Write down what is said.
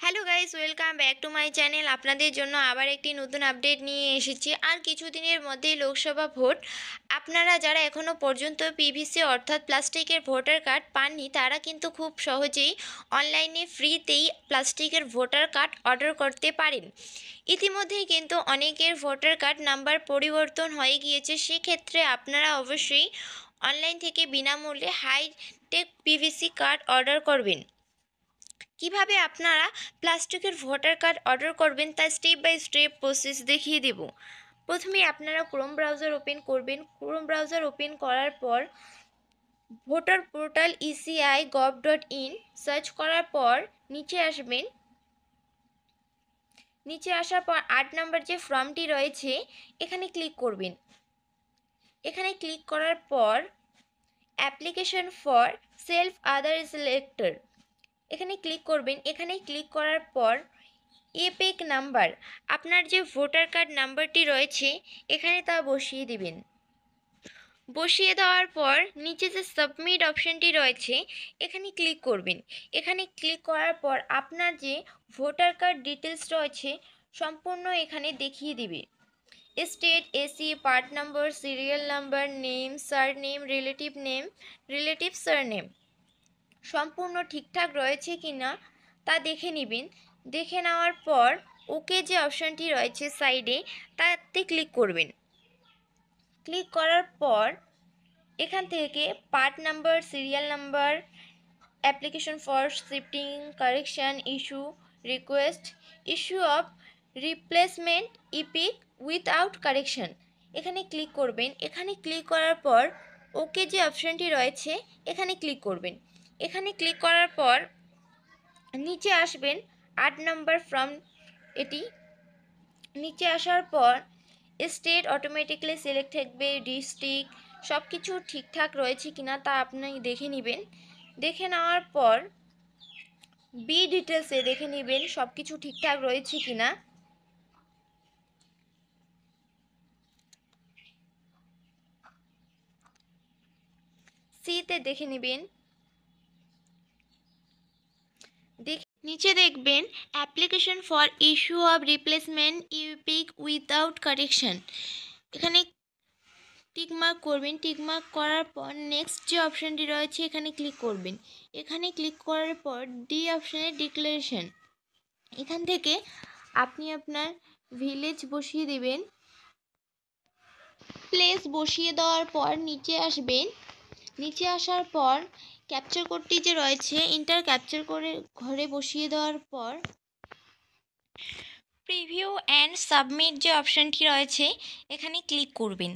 Hello guys, welcome back to my channel. আপনাদের জন্য আবার একটি নতুন আপডেট নিয়ে এসেছি। আর কিছুদিনের মধ্যেই লোকসভা ভোট। আপনারা যারা এখনও পর্যন্ত পিভিসি অর্থাৎ প্লাস্টিকের ভোটার কার্ড পাননি, তারা কিন্তু খুব সহজেই অনলাইনে ফ্রিতেই প্লাস্টিকের ভোটার কার্ড অর্ডার করতে পারেন। ইতিমধ্যেই কিন্তু অনেকের ভোটার কার্ড নাম্বার পরিবর্তন হয়ে গিয়েছে। সেক্ষেত্রে আপনারা অবশ্যই অনলাইন থেকে বিনামূল্যে হাইটেক পিভিসি কার্ড অর্ডার করবেন। কিভাবে আপনারা প্লাস্টিকের ভোটার কার্ড অর্ডার করবেন তা স্টেপ বাই স্টেপ প্রসেস দেখিয়ে দেব। প্রথমে আপনারা ক্রোম ব্রাউজার ওপেন করবেন। ক্রোম ব্রাউজার ওপেন করার পর ভোটার পোর্টাল eci.gov.in সার্চ করার পর নিচে আসবেন। নিচে আসার পর 8 নম্বর যে ফর্মটি রয়েছে এখানে ক্লিক করবেন। এখানে ক্লিক করার পর application for self other selector এখানে ক্লিক করবেন। এখানে ক্লিক করার পর এপিক নাম্বার, আপনার যে ভোটার কার্ড নাম্বারটি রয়েছে এখানে তা বসিয়ে দিবেন। বসিয়ে দেওয়ার পর নিচে যে সাবমিট অপশানটি রয়েছে এখানে ক্লিক করবেন। এখানে ক্লিক করার পর আপনার যে ভোটার কার্ড ডিটেলস রয়েছে সম্পূর্ণ এখানে দেখিয়ে দিবে। State, AC, part number, serial number, name, surname, relative surname সম্পূর্ণ ঠিকঠাক রয়েছে কি না তা দেখে নেবেন। দেখে নেওয়ার পর ওকে যে অপশানটি রয়েছে সাইডে তাতে ক্লিক করবেন। ক্লিক করার পর এখান থেকে part number, serial number, application for shifting, correction, request, issue of replacement, epic without correction এখানে ক্লিক করবেন। এখানে ক্লিক করার পর ওকে যে অপশানটি রয়েছে এখানে ক্লিক করবেন। এখানে ক্লিক করার পর নিচে আসবেন 8 নম্বর ফর্ম এটি। নিচে আসার পর স্টেট অটোমেটিক্যালি সিলেক্ট থাকবে, ডিস্ট্রিক্ট সব কিছু ঠিকঠাক রয়েছে কিনা তা আপনি দেখে নেবেন। দেখে নেওয়ার পর বি ডিটেলসে দেখে নেবেন সব কিছু ঠিকঠাক রয়েছে কিনা। সিতে দেখে নেবেন। নিচে দেখবেন application for issue of replacement epic without correction এখানে টিকমার্ক করবেন। টিকমার্ক করার পর নেক্সট যে অপশানটি রয়েছে এখানে ক্লিক করবেন। এখানে ক্লিক করার পর ডি অপশানে ডিক্লারেশন এখান থেকে আপনি আপনার ভিলেজ বসিয়ে দেবেন। প্লেস বসিয়ে দেওয়ার পর নিচে আসবেন। নিচে আসার পর ক্যাপচার কোডটি যে রয়েছে ইন্টার ক্যাপচার করে ঘরে বসিয়ে দেওয়ার পর প্রিভিউ অ্যান্ড সাবমিট যে অপশানটি রয়েছে এখানে ক্লিক করবেন।